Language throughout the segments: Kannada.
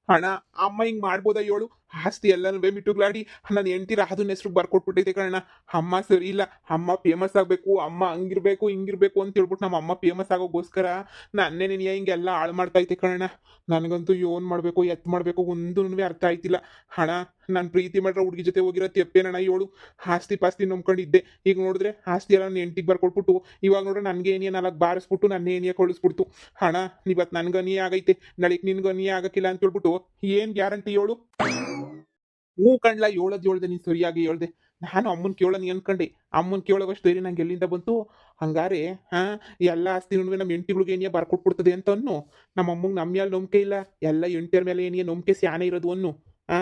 ಹಣ ಅಮ್ಮ ಹಿಂಗ್ ಮಾಡ್ಬೋದಾ ಹೇಳು? ಆಸ್ತಿ ಎಲ್ಲನೂ ಮಿಟ್ಟುಗ್ಲಾಡಿ ನನ್ನ ಹೆಂಡತಿ ರಾಧುನ ಹೆಸ್ರು ಬರ್ಕೊಟ್ಬಿಟ್ಟೈತೆ ಕಣ. ಅಮ್ಮ ಸರಿ ಇಲ್ಲ, ಅಮ್ಮ ಫೇಮಸ್ ಆಗ್ಬೇಕು, ಅಮ್ಮ ಹಂಗಿರ್ಬೇಕು ಹಿಂಗಿರ್ಬೇಕು ಅಂತ ಹೇಳ್ಬಿಟ್ಟು ನಮ್ಮ ಅಮ್ಮ ಫೇಮಸ್ ಆಗೋಗೋಸ್ಕರ ನನ್ನೇ ನೀನು ಹಿಂಗೆಲ್ಲ ಹಾಳು ಮಾಡ್ತಾ ಐತೆ ಕಣ. ನನಗಂತೂ ಏನ್ ಮಾಡ್ಬೇಕು ಎತ್ ಮಾಡ್ಬೇಕು ಒಂದೂ ಅರ್ಥ ಆಯ್ತಿಲ್ಲ. ಹಣ ನಾನು ಪ್ರೀತಿ ಮಾಡ್ರ ಹುಡುಗಿ ಜೊತೆ ಹೋಗಿರೋ ತೆಪ್ಪೇನಣ್ಣ ಹೇಳು? ಆಸ್ತಿ ಪಾಸ್ತಿ ನಂಬ್ಕೊಂಡಿದ್ದೆ, ಈಗ ನೋಡಿದ್ರೆ ಆಸ್ತಿ ಎಲ್ಲ ನನ್ನ ಹೆಂಡತಿಗೆ ಬರ್ಕೊಟ್ಬಿಟ್ಟು ಇವಾಗ ನೋಡ್ರೆ ನನಗೆ ಏನಿಯ ನಾಲ್ಕು ಬಾರಿಸ್ಬಿಟ್ಟು ನನ್ನ ಏನಿಯ ಕಳಿಸ್ಬಿಡ್ತು. ಹಣ ಇವತ್ತು ನನ್ಗೆ ಅನಿಯ ಆಗೈತೆ, ನಾಳೆಗೆ ನಿನ್ಗೆ ಅನಿಯ ಆಗಕ್ಕಿಲ್ಲ ಅಂತ ಹೇಳ್ಬಿಟ್ಟು ಏನ್ ಗ್ಯಾರಂಟಿ ಹೇಳು? ಹ್ಞೂ ಕಣ್ಲ, ಹೇಳ್ದೆ ನೀನು ಸರಿಯಾಗಿ ಹೇಳ್ದೆ. ನಾನು ಅಮ್ಮನ್ ಕೇಳೋಣ ಅನ್ಕೊಂಡೆ, ಅಮ್ಮನ್ ಕೇಳೋವಷ್ಟು ಧೈರ್ಯ ನಂಗೆ ಎಲ್ಲಿಂದ ಬಂತು? ಹಂಗಾರೆ ಹಾ, ಎಲ್ಲ ಆಸ್ತಿ ನುಡುವೆ ನಮ್ಮ ಹೆಂಡತಿಗಳಿಗೆ ಏನಿಯ ಬರ್ಕೊಟ್ಬಿಡ್ತದೆ ಅಂತ ಅನ್ನು. ನಮ್ಮ ಅಮ್ಮಂಗೆ ನಮ್ಮ ಮೇಲೆ ನಂಬಿಕೆ ಇಲ್ಲ, ಎಲ್ಲ ಹೆಂಡತಿಯರ ಮೇಲೆ ಏನಿಯ ನಂಬಿಕೆ ಸ್ಯಾನೆ ಇರೋದು ಅನ್ನು. ಆ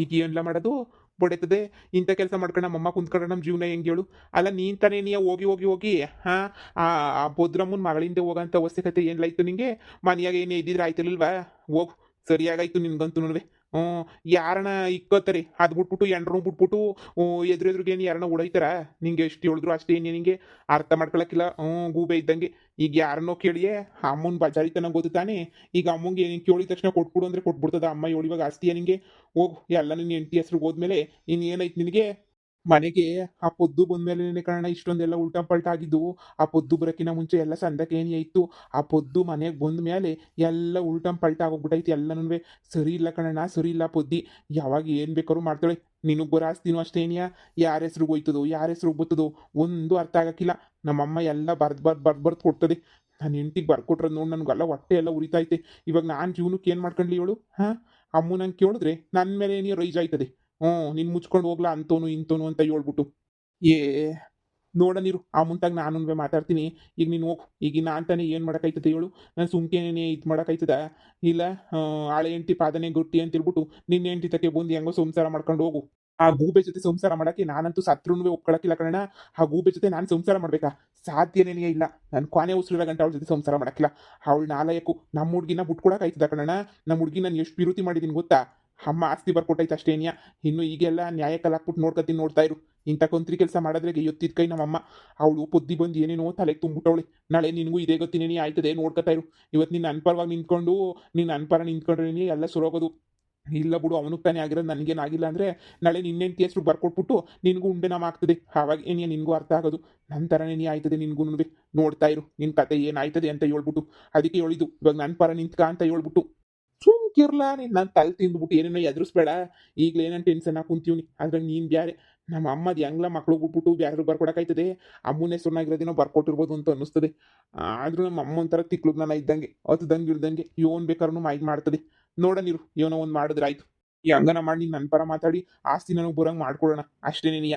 ಈಗ ಏನ್ಲ ಮಾಡೋದು? ಬಡೇತದೆ ಇಂಥ ಕೆಲಸ ಮಾಡ್ಕೊಂಡು ನಮ್ಮಮ್ಮ ಕುಂತ್ಕೊಂಡ್ರೆ ನಮ್ಮ ಜೀವನ ಹೆಂಗೆ ಹೇಳು? ಅಲ್ಲ ನೀನ್ ತಾನೇ ನೀ ಹೋಗಿ ಹೋಗಿ ಹೋಗಿ ಹಾ ಆ ಭದ್ರಮ್ಮನ ಮಗಳಿಂದ ಹೋಗಂತ ಅವಶ್ಯಕತೆ ಏನ್ಲಾಯ್ತು ನಿಂಗೆ? ಮನೆಯಾಗ ಏನೇ ಇದ್ದಿದ್ರೆ ಆಯ್ತಿಲ್ವಾ? ಹೋಗು, ಸರಿಯಾಗಾಯ್ತು ನಿನ್ಗಂತೂ ನೋಡ್ವೆ. ಹ್ಞೂ, ಯಾರನ್ನ ಇಕ್ಕೋತಾರೆ ಅದು ಬಿಟ್ಬಿಟ್ಟು ಎಂಡ್ರೂ ಬಿಟ್ಬಿಟ್ಟು ಎದುರೆದ್ರಿಗೆ ಏನು ಯಾರನ್ನ ಉಡೈತಾರ? ನಿಂಗೆ ಎಷ್ಟು ಹೇಳಿದ್ರು ಅಷ್ಟೇ ಏನು ನಿನಗೆ ಅರ್ಥ ಮಾಡ್ಕೊಳಕ್ಕಿಲ್ಲ. ಗೂಬೆ ಇದ್ದಂಗೆ. ಈಗ ಯಾರನ್ನೋ ಕೇಳಿಯೇ ಅಮ್ಮನ ಬಜಾರಿತನ ಗೊತ್ತು ತಾನೇ. ಈಗ ಅಮ್ಮಂಗೆ ಏನು ಕೇಳಿದ ತಕ್ಷಣ ಕೊಟ್ಬಿಡು ಅಂದರೆ ಕೊಟ್ಬಿಡ್ತದ ಅಮ್ಮ? ಹೇಳಿವಾಗ ಆಸ್ತಿಯ ನಿಂಗೆ? ಹೋಗು, ಎಲ್ಲ ನಿನ್ನ ಹೆಂಡತಿ ಹೆಸ್ರು ಹೋದ್ಮೇಲೆ ಇನ್ನೇನೈತೆ ನಿನಗೆ? ಮನೆಗೆ ಆ ಪೊದ್ದು ಬಂದ್ಮೇಲೆ ಕಾರಣ ಇಷ್ಟೊಂದೆಲ್ಲ ಉಲ್ಟಾ ಪಲ್ಟಾ ಆಗಿದ್ದು. ಆ ಪೊದ್ದು ಬರೋಕ್ಕಿಂತ ಮುಂಚೆ ಎಲ್ಲ ಸಂದಕ್ಕೆ ಏನೇ ಇತ್ತು, ಆ ಪೊದ್ದು ಮನೆಗೆ ಬಂದ ಮೇಲೆ ಎಲ್ಲ ಉಲ್ಟಂ ಪಲ್ಟಾ ಆಗೋಗ್ಬಿಟ್ಟೈತಿ ಎಲ್ಲನೂ. ಸರಿ ಇಲ್ಲ ಕಣಣ್ಣ, ಸರಿ ಇಲ್ಲ ಪೊದ್ದಿ. ಯಾವಾಗ ಏನು ಬೇಕಾದ್ರೂ ಮಾಡ್ತಾಳೆ. ನಿನಗೆ ಬರೋ ಆಸ್ತಿನೂ ಅಷ್ಟೇ ಏನಿಯ? ಯಾರ ಹೆಸ್ರಿಗೆ ಹೋಯ್ತದೋ ಯಾರ ಹೆಸ್ರಿಗೆ ಬರ್ತದೋ ಒಂದು ಅರ್ಥ ಆಗಕ್ಕಿಲ್ಲ. ನಮ್ಮಮ್ಮ ಎಲ್ಲ ಬರ್ದು ಕೊಡ್ತದೆ. ನನ್ನ ಹೆಂಡ್ತಿಗೆ ಬರ್ಕೊಟ್ರೆ ನೋಡಿ ನನಗೆಲ್ಲ ಹೊಟ್ಟೆ ಎಲ್ಲ ಉರಿತೈತೆ. ಇವಾಗ ನಾನು ಜೀವನಕ್ಕೆ ಏನು ಮಾಡ್ಕೊಂಡ್ಲಿ ಹೇಳು? ಹಾಂ, ಅಮ್ಮ ನಂಗೆ ಕೇಳಿದ್ರೆ ನನ್ನ ಮೇಲೆ ಏನಿಯ ರೈಜ್ ಆಯ್ತದೆ. ನೀನು ಮುಚ್ಕೊಂಡು ಹೋಗ್ಲಾ ಅಂತೋನು ಇಂತೋನು ಅಂತ ಹೇಳ್ಬಿಟ್ಟು. ಏ ನೋಡ ನೀರು ಆ ಮುಂತಾಗ ನಾನು ಮಾತಾಡ್ತೀನಿ. ಈಗ ನೀನು ಹೋಗು. ಈಗ ನಾನು ತಾನೇ ಏನು ಮಾಡೋಕ್ಕಾಯ್ತದೆ ಹೇಳು? ನಾನು ಸುಮ್ಕೇನೇ ಇದು ಮಾಡೋಕ್ಕಾಯ್ತದ? ಇಲ್ಲ ಆಳೆ ಹೆಂಡ್ತಿ ಪಾದನೆ ಗುಟ್ಟಿ ಅಂತ ಹೇಳ್ಬಿಟ್ಟು ನಿನ್ನ ಹೆಂಡ್ತಿ ತಕ್ಕೆ ಬಂದು ಹೆಂಗೋ ಸಂಸಾರ ಮಾಡ್ಕೊಂಡು ಹೋಗು. ಆ ಗೂಬೆ ಜೊತೆ ಸಂಸಾರ ಮಾಡೋಕ್ಕೆ ನಾನಂತೂ ಸತ್ರುನು ಒಪ್ಕೊಳಕ್ಕಿಲ್ಲ ಕಣ. ಆ ಗೂಬೆ ಜೊತೆ ನಾನು ಸಂಸಾರ ಮಾಡ್ಬೇಕಾ? ಸಾಧ್ಯನೇ ಇಲ್ಲ. ನಾನು ಕೊನೆ ಉಸಿರಿರೋ ಗಂಟೆ ಅವಳ ಜೊತೆ ಸಂಸಾರ ಮಾಡಕ್ಕಿಲ್ಲ. ಅವಳು ನಾಲಯಕ್ಕೂ ನಮ್ಮ ಹುಡುಗಿನ ಬಿಟ್ಕೊಡಕ್ಕಾಯ್ತದ ಕಣ? ನಮ್ಮ ಹುಡುಗಿ ನಾನು ಎಷ್ಟು ವಿರೋಧಿ ಮಾಡಿದ್ದೀನಿ ಗೊತ್ತಾ? ಅಮ್ಮ ಆಸ್ತಿ ಬರ್ಕೊಟ್ಟೈತೆ ಅಷ್ಟೇನಿಯ. ಇನ್ನು ಈಗೆಲ್ಲ ನ್ಯಾಯಕ್ಕೆಲ್ಲ ಹಾಕ್ಬಿಟ್ಟು ನೋಡ್ಕೊತೀನಿ, ನೋಡ್ತಾ ಇರು. ಇಂಥ ಕೊಂತ್ರಿ ಕೆಲಸ ಮಾಡೋದ್ರಾಗೆ ಎತ್ತಿದ ಕೈ ನಮ್ಮಮ್ಮ. ಅವಳು ಪೊದ್ದಿ ಬಂದು ಏನೇನೋ ತಲೆಗೆ ತುಂಬಿಟ್ಟವಳೆ. ನಾಳೆ ನಿನಗೂ ಇದೇ ಗೊತ್ತಿನೇನಿ ಆಯ್ತದೆ, ನೋಡ್ಕೊತಾ ಇರು. ಇವತ್ತು ನಿನ್ನ ಅನ್ಪರವಾಗಿ ನಿಂತ್ಕೊಂಡು ನೀನು ಅನ್ಪರ ನಿಂತ್ಕೊಂಡ್ರೆ ಎಲ್ಲ ಸುರೋಗೋದು. ಇಲ್ಲ ಬಿಡು, ಅವನು ತಾನೇ ಆಗಿರೋದು, ನನಗೇನಾಗಿಲ್ಲ ಅಂದರೆ ನಾಳೆ ನಿನ್ನೆಂಟಿ ಹೆಸ್ರು ಬರ್ಕೊಟ್ಬಿಟ್ಟು ನಿನಗೂ ಉಂಡೆ ನಮ್ಮ ಆಗ್ತದೆ. ಆವಾಗ ಏನಿಯ ನಿನಗೂ ಅರ್ಥ ಆಗೋದು. ನನ್ನ ಥರನೇ ನೀ ಆಯ್ತದೆ ನಿನಗೂ. ನೋಡ್ತಾ ಇರು ನಿನ್ನ ಕತೆ ಏನಾಯ್ತದೆ ಅಂತ ಹೇಳ್ಬಿಟ್ಟು. ಅದಕ್ಕೆ ಹೇಳಿದ್ದು ಇವಾಗ ನನ್ನ ಪರ ನಿಂತ್ಕ ಅಂತ ಹೇಳ್ಬಿಟ್ಟು. ಸುಮ್ಕಿರ್ಲಾ ನೀನು, ನಾನು ತಲೆ ತಿಂದ್ಬಿಟ್ಟು ಏನೇನೋ ಎದುರಿಸ್ಬೇಡ. ಈಗಲೇ ಏನೋ ಟೆನ್ಷನ್ ಹಾಕಿ ಕುಂತೀವ್ನಿ. ಅದ್ರಾಗ ನೀನು ಬ್ಯಾರೆ. ನಮ್ಮ ಅಮ್ಮದು ಹೆಂಗ್ಲ ಮಕ್ಳು ಬಿಟ್ಬಿಟ್ಟು ಬ್ಯಾರು ಬರ್ಕೊಡಕ್ಕಾಯ್ತದೆ? ಅಮ್ಮನ ಹೆಸ್ರನ್ನಾಗಿರೋದೇನೋ ಬರ್ಕೊಟ್ಟಿರ್ಬೋದು ಅಂತ ಅನ್ನಿಸ್ತದೆ. ಆದ್ರೂ ನಮ್ಮ ಅಮ್ಮ ಒಂಥರ ತಿಕ್ಲುಗ್ ನಾನು ಇದ್ದಂಗೆ, ಹತ್ತದಂಗೆ ಇಳ್ದಂಗೆ ಏನು ಬೇಕಾದ್ರೂ ಮಾಡ್ತದೆ. ನೋಡ ನೀರು ಏನೋ ಒಂದು ಮಾಡಿದ್ರೆ ಆಯ್ತು. ಈ ಹಂಗನ ಮಾಡಿ ನೀನು ನನ್ನ ಪರ ಮಾತಾಡಿ ಆಸ್ತಿ ನನಗೆ ಬರೋಂಗೆ ಮಾಡ್ಕೊಡೋಣ ಅಷ್ಟೇನೇ ನೀಯ.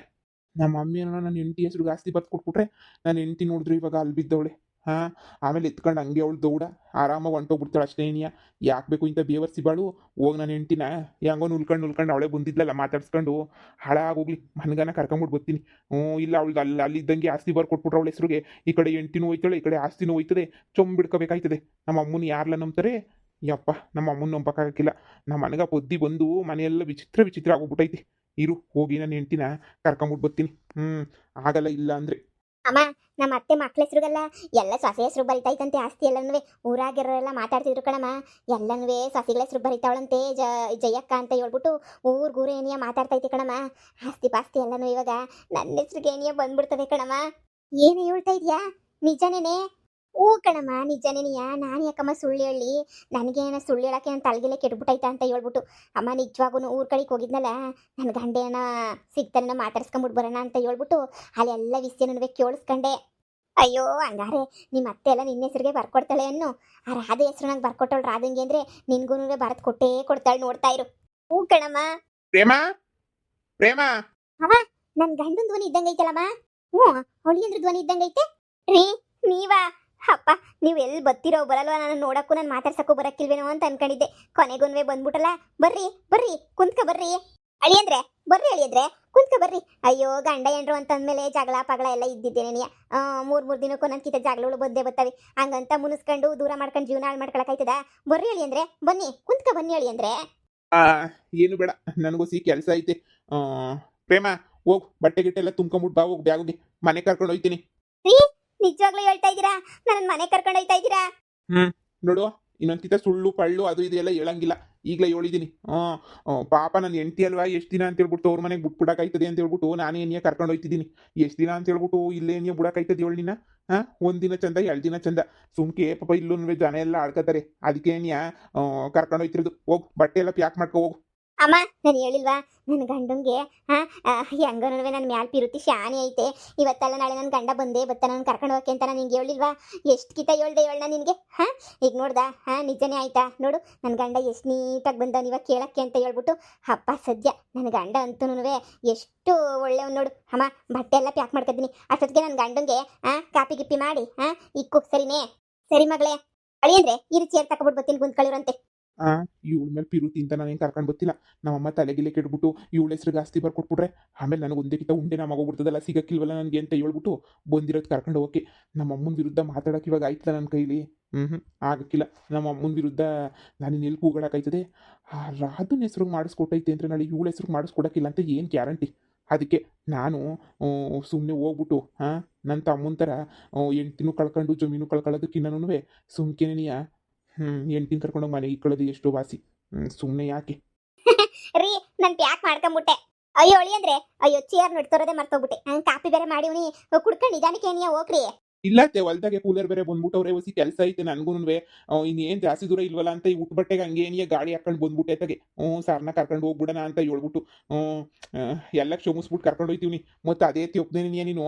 ನಮ್ಮ ಅಮ್ಮ ಏನೋ ನನ್ನ ಹೆಂಡತಿ ಹೆಸ್ರಿಗೆ ಆಸ್ತಿ ಬರ್ದು ಕೊಟ್ಬಿಟ್ರೆ ನನ್ನ ಹೆಂಡತಿ ನೋಡಿದ್ರು ಇವಾಗ ಅಲ್ಲಿ ಬಿದ್ದವಳೆ. ಹಾಂ, ಆಮೇಲೆ ಎತ್ಕೊಂಡು ಹಂಗೆ ಅವಳು ದೌಡ ಆರಾಮಾಗಿ ಹೊಂಟೋಗ್ಬಿಡ್ತಾಳೆ ಅಷ್ಟೇ ಏನಿಯ. ಯಾಕೆ ಬೇಕು ಇಂಥ ಬೇವರ್ಸಿ ಬಾಳು? ಹೋಗಿ ನನ್ನ ಹೆಂಡ್ತಿನ ಹೆಂಗೋ ನುಲ್ಕೊಂಡು ಅವಳೆ ಬಂದಿದ್ಲಲ್ಲ ಮಾತಾಡ್ಸ್ಕೊಂಡು ಹಾಳಾಗೋಗ್ಲಿ ಮನ್ಗನ ಕರ್ಕೊಂಬಿಟ್ಟು ಬರ್ತೀನಿ. ಇಲ್ಲ ಅವಳಿಗೆ ಅಲ್ಲಿದ್ದಂಗೆ ಆಸ್ತಿ ಬರ್ಕೊಟ್ಬಿಟ್ರೆ ಅವಳ ಹೆಸ್ರಿಗೆ ಈ ಕಡೆ ಹೆಂಡ್ತಿನೂ ಹೋಯ್ತಾಳೆ, ಈ ಕಡೆ ಆಸ್ತಿನೂ ಹೋಯ್ತದೆ. ಬಿಡ್ಕೋಬೇಕಾಯ್ತದೆ. ನಮ್ಮ ಅಮ್ಮನ ಯಾರೆಲ್ಲ ನಂಬ್ತಾರೆ? ಯಪ್ಪ, ನಮ್ಮ ಅಮ್ಮನ ನಂಬಕ್ಕಾಗಕ್ಕಿಲ್ಲ. ನಮ್ಮ ಮನೆಗೆ ಬುದ್ಧಿ ಬಂದು ಮನೆಯೆಲ್ಲ ವಿಚಿತ್ರ ವಿಚಿತ್ರ ಆಗೋಗ್ಬಿಟ್ಟೈತಿ. ಇರು, ಹೋಗಿ ನನ್ನ ಹೆಂಡ್ತಿನ ಕರ್ಕೊಂಬಿಟ್ಟು ಬರ್ತೀನಿ. ಆಗಲ್ಲ ಇಲ್ಲ ಅಂದರೆ. ಅಮ್ಮ, ನಮ್ಮ ಅತ್ತೆ ಮಕ್ಳ ಹೆಸ್ರುಗಲ್ಲ ಎಲ್ಲ ಸೊಸೆ ಹೆಸ್ರು ಬರಿತೈತಂತೆ ಆಸ್ತಿ ಎಲ್ಲನೂ. ಊರಾಗಿರೋರೆಲ್ಲ ಮಾತಾಡ್ತಿದ್ರು ಕಣಮ್ಮ. ಎಲ್ಲನೂ ಸೊಸೆಗಳ ಹೆಸ್ರು ಬರಿತಾವಳಂತೆ ಜಯಕ್ಕ ಅಂತ ಹೇಳ್ಬಿಟ್ಟು ಊರ್ಗೂರು ಏನಿಯ ಮಾತಾಡ್ತೈತೆ ಕಣಮ್ಮ. ಆಸ್ತಿ ಪಾಸ್ತಿ ಎಲ್ಲನೂ ಇವಾಗ ನನ್ನ ಹೆಸ್ರಿಗೆ ಏನಿಯ ಬಂದ್ಬಿಡ್ತದೆ ಕಣಮ್ಮ. ಏನು ಹೇಳ್ತಾ ಇದೆಯಾ? ನಿಜನೇನೆ? ಹ್ಞೂ ಕಣಮ್ಮ, ನಿಜನೇನಿಯ. ನಾನು ಯಾಕಮ್ಮ ಸುಳ್ಳು ಹೇಳಿ? ನನಗೇನ ಸುಳ್ಳು ಹೇಳೋಕ್ಕೆ ನನ್ನ ತಲೆಗೆಲೆ ಕೆಟ್ಬಿಟ್ಟೈತ ಅಂತ ಹೇಳ್ಬಿಟ್ಟು. ಅಮ್ಮ ನಿಜವಾಗೂ ಊರ ಕಡೆಗೆ ಹೋಗಿದ್ನಲ್ಲ, ನನ್ನ ಗಂಡೇನ ಸಿಗ್ತಾನ ಮಾತಾಡ್ಸ್ಕೊಂಬಿಟ್ಟು ಬರೋಣ ಅಂತ ಹೇಳ್ಬಿಟ್ಟು ಅಲ್ಲೆಲ್ಲ ವಿಷಯನೂ ಕೇಳಿಸ್ಕೊಂಡೆ. ಅಯ್ಯೋ, ಹಂಗಾರೆ ನಿಮ್ಮ ಅತ್ತೆ ಎಲ್ಲ ನಿನ್ನ ಹೆಸ್ರಿಗೆ ಬರ್ಕೊಡ್ತಾಳೆ ಅನ್ನು. ಆ ರಾಧೆ ಹೆಸ್ರು ನಂಗೆ ಬರ್ಕೊಟ್ಟವಳು ರಾಧಂಗೆ ಅಂದರೆ ನಿನ್ಗೂ ಬರೆದು ಕೊಟ್ಟೇ ಕೊಡ್ತಾಳೆ, ನೋಡ್ತಾ ಇರು. ಹ್ಞೂ ಕಣಮ್ಮ. ಪ್ರೇಮ, ಪ್ರೇಮ. ಅವ ನನ್ನ ಗಂಡನ ಧ್ವನಿ ಇದ್ದಂಗೈತಲ್ಲಮ್ಮ. ಹ್ಞೂ, ಹೊಳಿಯಂದ್ರ ಧ್ವನಿ ಇದ್ದಂಗೈತೆ ರೀ. ನೀವಾ? ಅಪ್ಪ, ನೀವು ಎಲ್ಲಿ ಬತ್ತಿರೋ ಬರಲ್ವ? ನಾನು ನೋಡಕ್ಕೂ ನಾನು ಮಾತಾಡ್ಸಕ್ಕೂ ಬರಕ್ಕಿಲ್ವೇನೋ ಅಂತ ಅನ್ಕೊಂಡಿದ್ದೆ. ಕೊನೆಗೊಂದ್ವೇ ಬಂದ್ಬಿಟ್ಟಲ್ಲ. ಬರ್ರಿ ಬರ್ರಿ, ಕುಂತ್ಕ ಬರ್ರಿ ಅಳಿಯಂದ್ರೆ. ಬರ್ರಿ ಅಳಿಯಂದ್ರೆ, ಕುಂತ್ಕ ಬರ್ರಿ. ಅಯ್ಯೋ, ಗಂಡ ಎಂಡ್ರು ಅಂತಂದ್ಮೇಲೆ ಜಗಳ ಪಗಳ ಎಲ್ಲ ಇದ್ದಿದ್ದೇನೆ ನೀ. ಮೂರು ದಿನಕ್ಕೂ ನನ್ಕಿಂತ ಜಗಳಗಳು ಬಂದೇ ಬರ್ತವೆ. ಹಂಗಂತ ಮುನಿಸ್ಕೊಂಡು ದೂರ ಮಾಡ್ಕೊಂಡು ಜೀವನ ಹಾಳು ಮಾಡ್ಕೊಳಕಾಯ್ತದ? ಬರ್ರಿ ಅಳಿಯಂದ್ರೆ, ಬನ್ನಿ ಕುಂತ್ಕ ಬನ್ನಿ ಅಳಿಯಂದ್ರೆ. ಏನು ಬೇಡ, ನನಗೂ ಕೆಲಸ ಐತೆ. ಪ್ರೇಮ, ಹೋಗು, ಬಟ್ಟೆ ಗಿಟ್ಟೆ ಎಲ್ಲ ತುಂಬ್ಕೊಂಬಿಟ್ಟು ಬಾ. ಹೋಗಿ ಬ್ಯಾಗೋಗಿ ಮನೆ ಕರ್ಕೊಂಡು ಹೋಗ್ತೀನಿ. ರೀ, ನಿಜವಾಗ್ಲೂ ಹೇಳ್ತಾ ಇದ್ದೀರಾ? ನನ್ನ ಮನೆ ಕರ್ಕೊಂಡು ಹೋಗ್ತಾ ಇದ್ದೀರಾ? ನೋಡು, ಇನ್ನೊಂದ್ಕಿತ ಸುಳ್ಳು ಪಳ್ಳು ಅದು ಇದು ಎಲ್ಲ ಹೇಳಂಗಿಲ್ಲ. ಈಗಲೇ ಹೇಳಿದ್ದೀನಿ. ಪಾಪ ನನ್ನ ಹೆಂಡತಿ ಅಲ್ವಾ, ಎಷ್ಟು ದಿನ ಅಂತ ಹೇಳ್ಬಿಟ್ಟು ಅವ್ರ ಮನೆಗೆ ಬಿಟ್ಬಿಡಕ್ಕಾಯ್ತದೆ ಅಂತ ಹೇಳ್ಬಿಟ್ಟು ನಾನೇ ಏನಿಯ ಕರ್ಕೊಂಡು ಹೋಯ್ತಿದ್ದೀನಿ. ಎಷ್ಟು ದಿನ ಅಂತ ಹೇಳ್ಬಿಟ್ಟು ಇಲ್ಲೇ ಏನಿಯ ಬಿಡಕ್ಕಾಯ್ತದೆ ಹೇಳಿ ನಿನ್ನ? ಒಂದಿನ ಚಂದ, 2 ದಿನ ಚಂದ. ಸುಮ್ಕೆ ಪಾಪ ಇಲ್ಲೂ ಜನ ಎಲ್ಲ ಆಡ್ಕೋತಾರೆ. ಅದಕ್ಕೆ ಏನಿಯ ಕರ್ಕೊಂಡು ಹೋಯ್ತಿರೋದು. ಹೋಗು, ಬಟ್ಟೆ ಎಲ್ಲ ಪ್ಯಾಕ್ ಮಾಡ್ಕೊ ಹೋಗು. ಅಮ್ಮ ನಾನು ಹೇಳಿಲ್ವಾ ನನ್ನ ಗಂಡಂಗೆ ಹೆಂಗನೂ ನನ್ನ ಮ್ಯಾಲ್ ಪಿರುತಿ ಶಾನಿ ಐತೆ. ಇವತ್ತೆಲ್ಲ ನಾಳೆ ನನ್ನ ಗಂಡ ಬಂದೇ ಬತ್ತ ನಾನು ಕರ್ಕೊಂಡು ಹೋಗಕ್ಕೆ ಅಂತ ನಾನು ನಿಂಗೆ ಹೇಳಿಲ್ವಾ? ಎಷ್ಟು ಕಿತ ಹೇಳ್ದೆ ಹೇಳ ನಿನಗೆ? ಈಗ ನೋಡ್ದಾ? ನಿಜನೇ ಆಯ್ತಾ ನೋಡು. ನನ್ನ ಗಂಡ ಎಷ್ಟು ನೀಟಾಗಿ ಬಂದ ಇವಾಗ ಕೇಳಕ್ಕೆ ಅಂತ ಹೇಳ್ಬಿಟ್ಟು. ಅಪ್ಪ ಸದ್ಯ ನನ್ನ ಗಂಡ ಅಂತೂ ಎಷ್ಟು ಒಳ್ಳೆವ್ ನೋಡು. ಅಮ್ಮ ಬಟ್ಟೆ ಎಲ್ಲ ಪ್ಯಾಕ್ ಮಾಡ್ಕೊತೀನಿ. ಅಷ್ಟೊತ್ತಿಗೆ ನನ್ನ ಗಂಡಂಗೆ ಕಾಪಿ ಗಿಪ್ಪಿ ಮಾಡಿ ಇಕ್ಕು, ಸರಿನೇ? ಸರಿ ಮಗಳೇ. ಅಳಿ ಅಂದ್ರೆ ಈ ರೀತಿ ಸೇರ್ ತಕೊಬಿಟ್ಟು ಬರ್ತೀನಿ, ಕುಂತ್ಕೊಳ್ಳಿರಂತೆ. ಇವಳ ಮೇಲೆ ಪಿರುತಿ ಅಂತ ನಾನೇನು ಕರ್ಕೊಂಡು ಬರ್ತಿಲ್ಲ. ನಮ್ಮಮ್ಮ ತಲೆಗಿಲೆ ಕೆಡ್ಬಿಟ್ಟು ಇವಳ ಹೆಸ್ರಿಗೆ ಆಸ್ತಿ ಬರ್ಕೊಟ್ಬಿಟ್ರೆ ಆಮೇಲೆ ನನಗೆ ಒಂದೇ ಕಿತ ಉಂಡೆ ನಮಗೋಗ್ಬಿಡ್ತದಲ್ಲ, ಸಿಗಕ್ಕಿಲ್ವಲ್ಲ ನನಗೆ ಅಂತ ಹೇಳ್ಬಿಟ್ಟು ಬಂದಿರೋದು ಕರ್ಕೊಂಡು ಹೋಗಕ್ಕೆ. ನಮ್ಮಮ್ಮನ ವಿರುದ್ಧ ಮಾತಾಡೋಕೆ ಇವಾಗ ಆಯ್ತಲ್ಲ ನನ್ನ ಕೈಲಿ? ಆಗಕ್ಕಿಲ್ಲ. ನಮ್ಮ ಅಮ್ಮನ ವಿರುದ್ಧ ನಾನು ಎಲ್ಲಿ ಕೂಗಾಡಕ್ಕಾಯ್ತದೆ? ರಾಧನ ಹೆಸ್ರಿಗೆ ಮಾಡಿಸ್ಕೊಟ್ಟೈತೆ ಅಂದರೆ ನಾಳೆ ಇವಳ ಹೆಸ್ರಿಗೆ ಮಾಡಿಸ್ಕೊಡಕ್ಕಿಲ್ಲ ಅಂತ ಏನು ಗ್ಯಾರಂಟಿ? ಅದಕ್ಕೆ ನಾನು ಸುಮ್ಮನೆ ಹೋಗ್ಬಿಟ್ಟು ನನ್ನ ತಮ್ಮನ ಥರ ಹೆಂಡ್ತಿನೂ ಕಳ್ಕೊಂಡು ಜಮೀನು ಕಳ್ಕೊಳ್ಳೋದಕ್ಕಿನ್ನೂ ಸುಮ್ಕೆನೆಯ ಹೆಂಡ್ತಿನ ಕರ್ಕೊಂಡೋಗಿ ಮನೆಗೆ ಇಕ್ಕೊಳ್ಳೋದು ಎಷ್ಟು ವಾಸಿ. ಸುಮ್ಮನೆ ಯಾಕೆ ರೀ ನಾನು ಪ್ಯಾಕ್ ಮಾಡ್ಕೊಂಬಿಟ್ಟೆ. ಅಯ್ಯೋ ಅಳಿ ಅಂದ್ರೆ ಅಯ್ಯೋ ಚೇರ್ ನೋಡ್ತೋರದೆ ಮರ್ತೋಗ್ಬಿಟ್ಟೆ. ಕಾಪಿ ಬೇರೆ ಮಾಡಿವ್ನಿ, ಕುಡ್ಕೊಂಡು ನಿಧಾನಕ್ಕೆ ಏನಿಯ ಹೋಗ್ರಿ. ಇಲ್ಲತ್ತೆ, ಹೊಲ್ದಾಗೆ ಕೂಲರ್ ಬೇರೆ ಬಂದ್ಬಿಟ್ಟವ್ರೆ. ಹೊಸಿ ಕೆಲಸ ಐತೆ ನನಗೂ. ಇನ್ನೇನು ಜಾಸ್ತಿ ದೂರ ಇಲ್ವಲ್ಲ ಅಂತ ಈ ಉಟ್ಟು ಬಟ್ಟೆಗೆ ಹಂಗೆ ಏನಿಯ ಗಾಡಿ ಹಾಕೊಂಡು ಬಂದ್ಬಿಟ್ಟೆ ತಗೆ. ಸಾರನ್ನ ಕರ್ಕೊಂಡು ಹೋಗ್ಬಿಡೋಣ ಅಂತ ಹೇಳ್ಬಿಟ್ಟು ಎಲ್ಲ ಕ್ಷಮಿಸ್ಬಿಟ್ಟು ಕರ್ಕೊಂಡು ಹೋಯ್ತೀವಿ. ಮತ್ತು ಅದೇ ತಿಪ್ಪನೇನಿಯ ನೀನು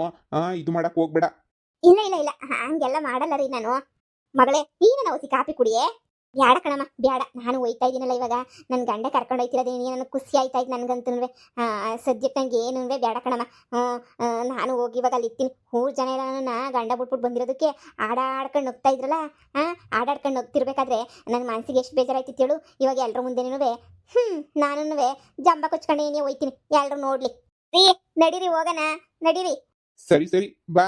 ಇದು ಮಾಡಕ್ಕೆ ಹೋಗ್ಬೇಡ. ಇಲ್ಲ ಇಲ್ಲ ಇಲ್ಲ ಹಂಗೆಲ್ಲ ಮಾಡಲ್ಲ ರೀ ನಾನು. ಮಗಳೇ ನೀನು ನಾವು ಕಾಪಿ ಕುಡಿಯೇ? ಬ್ಯಾಡ ಕಣಮ್ಮ ಬ್ಯಾಡ, ನಾನು ಹೋಯ್ತಾ ಇದ್ದೀನಲ್ಲ ಇವಾಗ. ನನ್ನ ಗಂಡ ಕರ್ಕೊಂಡು ಹೋಯ್ತಿರೋದೇನಿ, ನನಗೆ ಖುಷಿ ಆಯ್ತಾಯ್ತು ನನಗಂತೂ. ಸದ್ಯಕ್ಕೆ ನಂಗೆ ಏನು ಬೇಡ ಕಣಮ್ಮ. ನಾನು ಹೋಗಿ ಇವಾಗ ಅಲ್ಲಿ ಇರ್ತೀನಿ. 3 ಜನ ಎಲ್ಲ ನನ್ನ ಗಂಡ ಬಿಟ್ಬಿಟ್ಟು ಬಂದಿರೋದಕ್ಕೆ ಆಡಾಡ್ಕೊಂಡು ಹೋಗ್ತಾ ಇದ್ರಲ್ಲ. ಆಡಾಡ್ಕೊಂಡು ಹೋಗ್ತಿರ್ಬೇಕಾದ್ರೆ ನನ್ನ ಮನಸ್ಸಿಗೆ ಎಷ್ಟು ಬೇಜಾರಾಯ್ತಿತ್ತು ಹೇಳು. ಇವಾಗ ಎಲ್ಲರ ಮುಂದೆನೂ ನಾನು ಜಂಬ ಕೊಚ್ಕೊಂಡು ಏನೇ ಹೋಯ್ತೀನಿ, ಎಲ್ಲರೂ ನೋಡ್ಲಿ. ರೀ ನಡೀರಿ ಹೋಗೋಣ, ನಡೀರಿ. ಸರಿ ಸರಿ ಬಾ.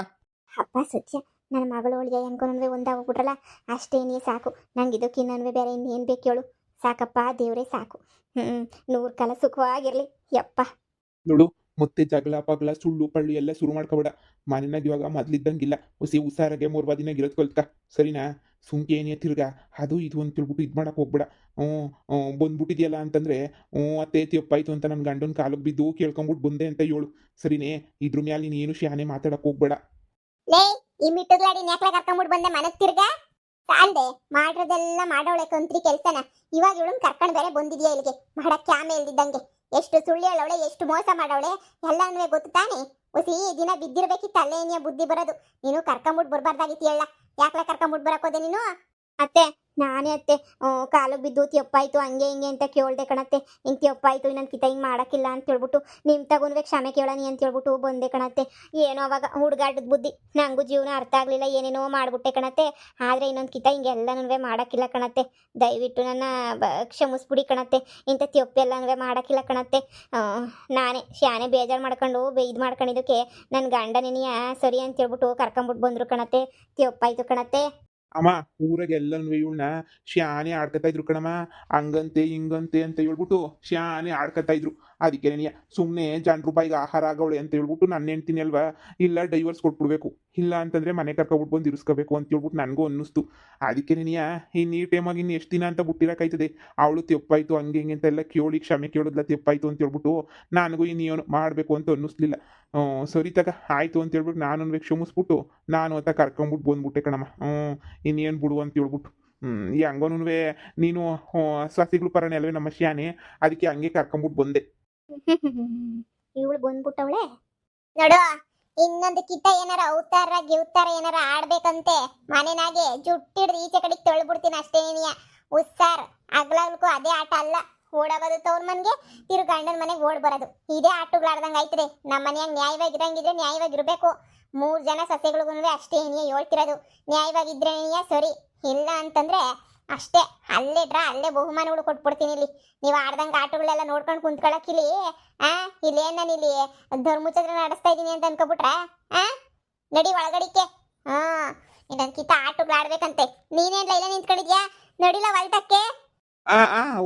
ಅಪ್ಪ ಸತ್ಯ, ನನ್ನ ಮಗಳು ಅವಳಿಗೆ ಹೆಂಗೋನವೇ ಒಂದಾಗೋಗ್ಬಿಟ್ರಲ್ಲ, ಅಷ್ಟೇನೇ ಸಾಕು. ನಂಗೆ ಇದಕ್ಕಿನ್ನೂ ಬೇರೆ ಇನ್ನೇನು ಬೇಕು ಹೇಳು? ಸಾಕಪ್ಪ ದೇವರೇ ಸಾಕು. 100 ಕಾಲ ಸುಖವಾಗಿರಲಿ ಯಪ್ಪ. ನೋಡು, ಮತ್ತೆ ಜಗಳ ಪಗಳ ಸುಳ್ಳು ಪಳ್ಳು ಎಲ್ಲ ಶುರು ಮಾಡ್ಕೊಬೇಡ. ಮನೆನಾಗ ಇವಾಗ ಮೊದ್ಲಿದ್ದಂಗಿಲ್ಲ. ಹೊಸಿ ಹುಷಾರಾಗೆ 3 ದಿನ ಇರೋದು ಕಲ್ತ್ಕ, ಸರಿನಾ? ಸುಮ್ಕೆ ಏನೇ ತಿರ್ಗಾ ಅದು ಇದು ಅಂತ ತಿಳ್ಬಿಟ್ಟು ಇದು ಮಾಡಕ್ಕೆ ಹೋಗ್ಬೇಡ. ಬಂದ್ಬಿಟ್ಟಿದ್ಯಲ್ಲ ಅಂತಂದ್ರೆ ಅತ್ತೆ ತಪ್ಪಾಯ್ತು ಅಂತ ನನ್ನ ಗಂಡನ ಕಾಲಿಗೆ ಬಿದ್ದು ಕೇಳ್ಕೊಂಬಿಟ್ಟು ಬಂದೆ ಅಂತ ಹೇಳು, ಸರಿನೇ? ಇದ್ರ ಮ್ಯಾಲೆ ನೀನು ಏನು ಶಾನೆ ಮಾತಾಡಕ್ಕೆ ಹೋಗ್ಬೇಡ. ಲೇ ಈ ಮಿಟ್ಟುಗ್ಲಾಡಿ ನೇಕ್ಲ ಕರ್ಕೊಂಡ್ಬಿಟ್ಟು ಬಂದೆ ಮನಕ್ ತಿರ್ಗಾ ಸಾಲ್ದೆ. ಮಾಡಿರೋದೆಲ್ಲ ಮಾಡೋಳೆ ಕಂತ್ರಿ ಕೆಲ್ಸನ. ಇವಾಗ ಇವಳನ್ನ ಕರ್ಕೊಂಡು ಬೇರೆ ಬಂದಿದ್ಯಾ ಇಲ್ಲಿಗೆ ಮಾಡಕ್ಕೆ? ಆಮೇಲೆ ಇಲ್ದಿದ್ದಂಗೆ ಎಷ್ಟು ಸುಳ್ಳು ಹೇಳವಳೆ, ಎಷ್ಟು ಮೋಸ ಮಾಡವಳೆ ಎಲ್ಲನೂ ಗೊತ್ತು ತಾನೆ. ಹೊಸಿ ದಿನ ಬಿದ್ದಿರ್ಬೇಕಿತ್ತು ಅಲ್ಲೇ ಏನಿಯ ಬುದ್ಧಿ ಬರೋದು. ನೀನು ಕರ್ಕೊಂಬಿಟ್ಟು ಬರ್ಬಾರ್ದಾಗಿತ್ತು ಹೇಳ. ಯಾಕ್ಲ ಕರ್ಕೊಂಬಿಟ್ಟು ಬರಕೋದೆ ನೀನು? ಅತ್ತೆ ನಾನೇ ಅತ್ತೆ ಕಾಲಿಗೆ ಬಿದ್ದು ತಿಯಪ್ಪಾಯ್ತು ಹಂಗೆ ಹಿಂಗೆ ಅಂತ ಕೇಳ್ದೆ ಕಣತ್ತೆ. ಹಿಂಗೆ ತಿಯಪ್ಪಾಯ್ತು ಇನ್ನೊಂದು ಕಿತ ಹಿಂಗೆ ಮಾಡೋಕ್ಕಿಲ್ಲ ಅಂತ ಹೇಳ್ಬಿಟ್ಟು ನಿಮ್ಮ ತಗೊಂಡ್ವೆ ಕ್ಷಮೆ ಕೇಳನಿ ಅಂತ ಹೇಳ್ಬಿಟ್ಟು ಬಂದೆ ಕಣತ್ತೆ. ಏನೋ ಅವಾಗ ಹುಡುಗಾಟದ ಬುದ್ಧಿ, ನನಗೂ ಜೀವನ ಅರ್ಥ ಆಗಲಿಲ್ಲ, ಏನೇನೋ ಮಾಡ್ಬಿಟ್ಟೆ ಕಣತ್ತೆ. ಆದರೆ ಇನ್ನೊಂದು ಕಿತ ಹಿಂಗೆಲ್ಲನೂ ಮಾಡೋಕ್ಕಿಲ್ಲ ಕಣತ್ತೆ. ದಯವಿಟ್ಟು ನನ್ನ ಕ್ಷಮಿಸ್ಬಿಡಿ ಕಣತ್ತೆ. ಇಂಥ ತಿಯಪ್ಪೆಲ್ಲನೂ ಮಾಡೋಕ್ಕಿಲ್ಲ ಕಣತ್ತೆ. ನಾನೇ ಶಾನೆ ಬೇಜಾರು ಮಾಡ್ಕೊಂಡು ಇದು ಮಾಡ್ಕೊಂಡಿದ್ದಕ್ಕೆ ನನ್ನ ಗಂಡನೇನಿಯ ಸರಿ ಅಂತ ಹೇಳ್ಬಿಟ್ಟು ಕರ್ಕೊಂಬಿಟ್ಟು ಬಂದರು ಕಣತ್ತೆ. ತಿಯಪ್ಪಾಯ್ತು ಕಣತ್ತೆ. ಅಮ್ಮ ಊರಾಗ ಎಲ್ಲನೂ ಇವಳನ್ನ ಶಾನೆ ಆಡ್ಕೊತಾ ಇದ್ರು ಕಣಮ್ಮ. ಹಂಗಂತೆ ಹಿಂಗಂತೆ ಅಂತ ಹೇಳ್ಬಿಟ್ಟು ಶಾನೆ ಆಡ್ಕೊತಾ ಇದ್ರು. ಅದಕ್ಕೆ ನೀ ಸುಮ್ಮನೆ ಜನರು ಬಾಯಿಗೆ ಆಹಾರ ಆಗವಳೆ ಅಂತ ಹೇಳ್ಬಿಟ್ಟು ನನ್ನ ಹೆಂಡ್ತೀನಿ ಅಲ್ವಾ, ಇಲ್ಲ ಡೈವರ್ಸ್ ಕೊಟ್ಬಿಡ್ಬೇಕು, ಇಲ್ಲ ಅಂತಂದರೆ ಮನೆ ಕರ್ಕೊಬಿಟ್ಟು ಬಂದು ಇರಿಸ್ಕೋಬೇಕು ಅಂತ ಹೇಳ್ಬಿಟ್ಟು ನನಗೂ ಅನ್ನಿಸ್ತು. ಅದಕ್ಕೆ ನೀನಿಯ ಇನ್ನು ಈ ಟೈಮಾಗಿ ಇನ್ನು ಎಷ್ಟು ದಿನ ಅಂತ ಬಿಟ್ಟಿರೋಕ್ಕಾಯ್ತದೆ? ಅವಳು ತೆಪ್ಪಾಯ್ತು ಹಂಗೆ ಹಿಂಗೆ ಅಂತೆಲ್ಲ ಕೇಳಿ ಕ್ಷಮೆ ಕೇಳೋದ್ಲ, ತೆಪ್ಪಾಯ್ತು ಅಂತ ಹೇಳ್ಬಿಟ್ಟು ನನಗೂ ಇನ್ನೇನು ಮಾಡಬೇಕು ಅಂತ ಅನ್ನಿಸ್ಲಿಲ್ಲ. ಸರಿ ತಗ ಆಯಿತು ಅಂತ ಹೇಳ್ಬಿಟ್ಟು ನಾನು ಕ್ಷಮಿಸ್ಬಿಟ್ಟು ನಾನು ಅಂತ ಕರ್ಕೊಂಬಿಟ್ಟು ಬಂದ್ಬಿಟ್ಟೆ ಕಣಮ್ಮ. ಇನ್ನೇನು ಬಿಡು ಅಂತ ಹೇಳ್ಬಿಟ್ಟು ಈ ಹಂಗೋನು ನೀನು ಸಸಿಗಳು ಪರನೇ ಅಲ್ವೇ ನಮ್ಮ ಶಾನೆ, ಅದಕ್ಕೆ ಹಂಗೆ ಕರ್ಕೊಂಬಿಟ್ಟು ಬಂದೆ. ಇವಳು ಬಂದ್ಬಿಟ್ಟವಳೆ ನೋಡು. ಇನ್ನೊಂದು ಕಿತ ಏನಾರ ಅವತಾರ ಗಿವ್ತಾರ ಏನಾರ ಆಡ್ಬೇಕಂತೆ ಮನೆನಾಗೆ ಜುಟ್ಟಿಡ್ದು ಈಚೆ ಕಡೆಗೆ ತೊಳ್ಬಿಡ್ತೀನಿ ಅಷ್ಟೇ. ಉಸ್ಸಾರ್ ಅಗ್ಲಾಗ್ಲಕ್ಕೂ ಅದೇ ಆಟ ಅಲ್ಲ. ಓಡೋಗೋದು ತವ್ರ ಮನೆಗೆ, ತಿರು ಗಂಡನ ಮನೆಗೆ ಓಡ್ ಬರೋದು, ಇದೇ ಆಟಗಳಾಡ್ದಂಗೆ ಆಯ್ತದೆ. ನಮ್ಮ ಮನೆಯಾಗ ನ್ಯಾಯವಾಗಿರಂಗಿದ್ರೆ ನ್ಯಾಯವಾಗಿರ್ಬೇಕು. 3 ಜನ ಸಸ್ಯಗಳಿಗೂ ಅಷ್ಟೇ ಏನಿಯ ಹೇಳ್ತಿರೋದು. ನ್ಯಾಯವಾಗಿದ್ರೆ ಸರಿ, ಇಲ್ಲ ಅಂತಂದ್ರೆ ಅಷ್ಟೇ ಅಲ್ಲೇ ಅಲ್ಲೇ ಬಹುಮಾನಗಳು ಕೊಟ್ಬಿಡ್ತೀನಿ. ಇಲ್ಲಿ ನೀವು ಆಡ್ದಂಗೆ ಆಟಗಳೆಲ್ಲ ನೋಡ್ಕೊಂಡು ಕುಂತ್ಕೊಳಕ್ಕಿಲ್ಲಿ ಇಲ್ಲೇನು ನಾನು ಇಲ್ಲಿ ಧರ್ಮಚಂದ್ರ ನಡೆಸ್ತಾ ಇದ್ದೀನಿ ಅಂತ ಅನ್ಕೊಬಿಟ್ರ ನಡಿ ಒಳಗಡಿಕೆ. ಇನ್ನೊಂದು ಕಿತ್ತ ಆಟಗಳಾಡ್ಬೇಕಂತೆ. ನೀನೇನ್ಲ ಇಲ್ಲ ನಿಂತ್ಕೊಂಡಿದ್ಯಾ? ನಡಿಲ್ಲ ಹೊಲ್ಟಕ್ಕೆ.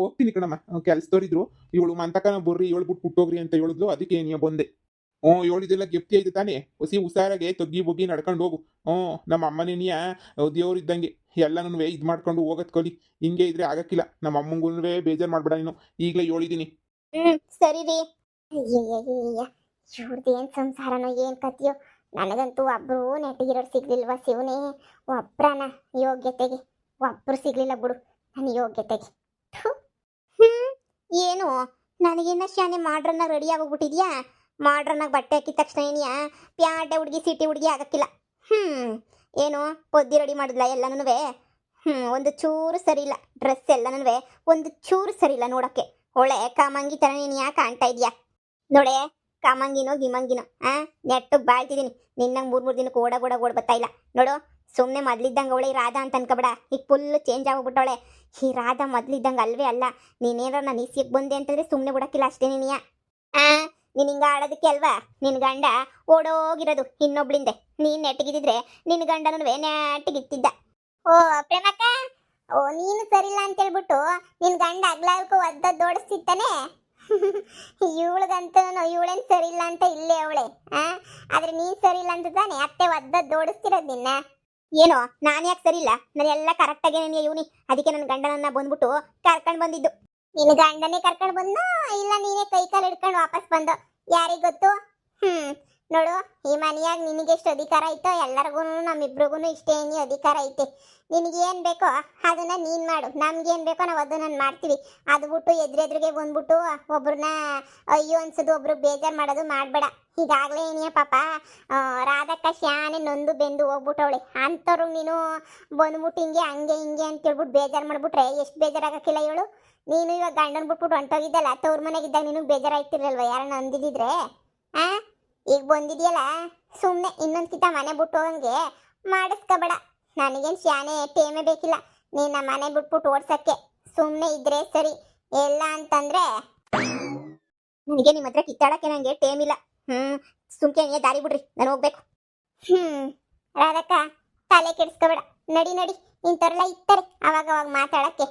ಹೋಗ್ತೀನಿ ಕಣಮ್ಮ, ಕೆಲ್ಸದವ್ರಿದ್ರು. ಇವಳು ಮಂತಕನ ಬರ್ರಿ ಹೇಳ್ಬಿಟ್ಟು ಬಿಟ್ಟೋಗ್ರಿ ಅಂತ ಹೇಳಿದ್ಲು, ಅದಕ್ಕೆ ನೀ ಬಂದೆ. ಹೇಳಿದೆಲ್ಲ ಗೆಪ್ತಿ ಐತೆ ತಾನೇ ಹೊಸಿ ಹುಷಾರಾಗೆ ತಗ್ಗಿ ಬಗ್ಗಿ ನಡ್ಕೊಂಡು ಹೋಗು. ನಮ್ಮ ಅಮ್ಮನೇನಿಯ ದೇವ್ರು ಇದ್ದಂಗೆ ಎಲ್ಲನೂ ಇದು ಮಾಡ್ಕೊಂಡು ಹೋಗೋದ್ ಕಲಿ. ಹಿಂಗೆ ಇದ್ರೆ ಆಗಕ್ಕಿಲ್ಲ. ನಮ್ಮ ಅಮ್ಮಂಗೂ ಬೇಜಾರು ಮಾಡ್ಬೇಡ ನೀನು, ಈಗಲೇ ಹೇಳಿದೀನಿ. ಸರಿ ರೀ. ಅಯ್ಯಯ್ಯಯ್ಯ, ಇವ್ರದ್ದು ಏನು ಸಂಸಾರನೋ ಏನು ಕಥೆಯೋ. ನನಗಂತೂ ಒಬ್ರು ನೆಟ್ಟಿಗಿರೋರು ಸಿಗ್ಲಿಲ್ವಾ ಶಿವನೇ. ಒಬ್ರನ ಯೋಗ್ಯತೆಗೆ ಒಬ್ರು ಸಿಗ್ಲಿಲ್ಲ ಬಿಡು ನನ್ನ ಯೋಗ್ಯತೆಗೆ. ಥು. ಏನು ನನಗಿನ್ನ ಶಾನೆ ಮಾಡ್ರನ್ನಾಗ ರೆಡಿ ಆಗೋಗ್ಬಿಟ್ಟಿದ್ಯಾ. ಮಾಡ್ರನ್ನಾಗ ಬಟ್ಟೆ ಹಾಕಿದ ತಕ್ಷಣ ಏನಿಯಾ ಪ್ಯಾಟೆ ಹುಡುಗಿ ಸಿಟಿ ಹುಡುಗಿ ಆಗಕ್ಕಿಲ್ಲ. ಏನು ಪೊದ್ದಿ ರೆಡಿ ಮಾಡಿದ್ಲ ಎಲ್ಲನೂ. ಒಂದು ಚೂರು ಸರಿ ಇಲ್ಲ ಡ್ರೆಸ್ ಎಲ್ಲನೂ, ಒಂದು ಚೂರು ಸರಿ ಇಲ್ಲ ನೋಡಕ್ಕೆ. ಒಳ್ಳೆ ಕಾಮಂಗಿ ಥರ ನೀನು ಯಾಕೆ ಕಾಣ್ತಾ ಇದೀಯಾ ನೋಡೆ. ಕಾಮಂಗಿನೋ ಗಿಮಂಗಿನೋ ನೆಟ್ಟಗೆ ಬಾಳ್ತಿದ್ದೀನಿ. ನಿನ್ನಂಗೆ ಮೂರು ದಿನಕ್ಕೆ ಓಡ ಬರ್ತಾ ಇಲ್ಲ ನೋಡು. ಸುಮ್ಮನೆ ಮೊದ್ಲಿದ್ದಂಗೆ ಅವಳೆ ರಾಧಾ ಅಂತ ಅನ್ಕೊಬೇಡ. ಈಗ ಫುಲ್ಲು ಚೇಂಜ್ ಆಗೋಗ್ಬಿಟ್ಟವಳೆ. ಈ ರಾಧಾ ಮೊದ್ಲಿದ್ದಂಗೆ ಅಲ್ವೇ ಅಲ್ಲ. ನೀನೇನಾರ ನಾನು ಈಸಿಗೆ ಬಂದೆ ಅಂತಂದ್ರೆ ಸುಮ್ಮನೆ ಬಿಡಕ್ಕಿಲ್ಲ ಅಷ್ಟೇ ನೀನಿಯ. ನೀನು ಹಿಂಗೆ ಆಡೋದಕ್ಕೆ ಅಲ್ವಾ ನಿನ್ನ ಗಂಡ ಓಡೋಗಿರೋದು ಇನ್ನೊಬ್ಳಿಂದೆ. ನೀನು ನೆಟ್ಟಗಿದ್ದಿದ್ರೆ ನಿನ್ನ ಗಂಡನೂ ನೆಟ್ಟಗಿತ್ತಿದ್ದ. ಓ ಪ್ರೇಮಕ್ಕ, ಓ ನೀನು ಸರಿಲ್ಲ ಅಂತ ಹೇಳ್ಬಿಟ್ಟು ನಿನ್ನ ಗಂಡ ಅಗ್ಲಾಲ್ಕು ಒದ್ದದ್ದು ಓಡಿಸ್ತಿತ್ತಾನೆ. ಇವಳಿಗಂತೂ ಇವಳೇನು ಸರಿ ಇಲ್ಲ ಅಂತ ಇಲ್ಲೇ ಅವಳೆ. ಆದ್ರೆ ನೀನು ಸರಿ ಇಲ್ಲ ಅಂತ ತಾನೆ ಅತ್ತೆ ಒದ್ದದ್ದು ಓಡಿಸ್ತಿರೋದು ನಿನ್ನ. ಏನೋ ನಾನು ಯಾಕೆ ಸರಿ ಇಲ್ಲ, ನಾನು ಎಲ್ಲ ಕರೆಕ್ಟಾಗಿ ನನಗೆ ಇವನಿ. ಅದಕ್ಕೆ ನನ್ನ ಗಂಡನನ್ನ ಬಂದ್ಬಿಟ್ಟು ಕರ್ಕೊಂಡು ಬಂದಿದ್ದು. ನಿನ್ನ ಗಂಡನೇ ಕರ್ಕೊಂಡು ಬಂದು ಇಲ್ಲ ನೀನೇ ಕೈ ಕಾಲು ಹಿಡ್ಕೊಂಡು ವಾಪಸ್ ಬಂದು ಯಾರಿಗೆ ಗೊತ್ತು. ನೋಡು, ಈ ಮನೆಯಾಗ ನಿನಗೆಷ್ಟು ಅಧಿಕಾರ ಐತೋ ಎಲ್ಲರಿಗೂ ನಮ್ಮಿಬ್ರಿಗೂ ಇಷ್ಟೇ ಅಧಿಕಾರ ಐತೆ. ನಿನಗೇನು ಬೇಕೋ ಅದನ್ನ ನೀನು ಮಾಡು, ನಮ್ಗೇನು ಬೇಕೋ ನಾವು ಅದನ್ನ ಮಾಡ್ತೀವಿ. ಅದು ಬಿಟ್ಟು ಎದುರೆದುರಿಗೆ ಬಂದ್ಬಿಟ್ಟು ಒಬ್ರನ್ನ ಅಯ್ಯೋ ಅನ್ಸೋದು, ಒಬ್ರು ಬೇಜಾರು ಮಾಡೋದು ಮಾಡಬೇಡ. ಈಗಾಗಲೇ ಏನಿಯ ಪಾಪ ರಾಧಕ್ಕ ಶಾನೆ ನೊಂದು ಬೆಂದು ಹೋಗ್ಬಿಟ್ಟವಳೆ. ಅಂಥವ್ರು ನೀನು ಬಂದ್ಬಿಟ್ಟು ಹಿಂಗೆ ಹಂಗೆ ಹಿಂಗೆ ಅಂತ ಹೇಳ್ಬಿಟ್ಟು ಬೇಜಾರು ಮಾಡ್ಬಿಟ್ರೆ ಎಷ್ಟು ಬೇಜಾರಾಗಕ್ಕಿಲ್ಲ ಹೇಳು. ನೀನು ಇವಾಗ ಗಂಡನ ಬಿಟ್ಬಿಟ್ಟು ಹೊಂಟೋಗಿದ್ದಲ್ಲ, ತವ್ರ ಮನೆಗಿದ್ದಾಗ ನಿನಗೆ ಬೇಜಾರಾಯ್ತಿರಲ್ವ ಯಾರನ್ನ ಅಂದಿದ್ರೆ. ಈಗ ಬಂದಿದೆಯಲ್ಲ ಸುಮ್ಮನೆ ಇನ್ನೊಂದು ಕಿತ ಮನೆ ಬಿಟ್ಟು ಹೋಗಂಗೆ ಮಾಡಿಸ್ಕೋಬೇಡ. ನನಗೇನು ಶಾನೆ ಟೇಮೇ ಬೇಕಿಲ್ಲ ನೀನು ಮನೆ ಬಿಟ್ಬಿಟ್ಟು ಓಡ್ಸಕ್ಕೆ. ಸುಮ್ಮನೆ ಇದ್ರೆ ಸರಿ. ಎಲ್ಲ ಅಂತಂದ್ರೆ ನನಗೆ ನಿಮ್ಮ ಹತ್ರ ಕಿತ್ತಾಡಕ್ಕೆ ನನಗೆ ಟೇಮ್ ಇಲ್ಲ. ಸುಮ್ಕೆ ನೀ ದಾರಿ ಬಿಡ್ರಿ, ನಾನು ಹೋಗ್ಬೇಕು. ರಾಧಕ್ಕ ತಲೆ ಕೆಡಿಸ್ಕೋಬೇಡ, ನಡಿ ನಡಿ. ಇಂಥವ್ರೆಲ್ಲ ಇರ್ತಾರೆ ಅವಾಗ ಅವಾಗ ಮಾತಾಡಕ್ಕೆ.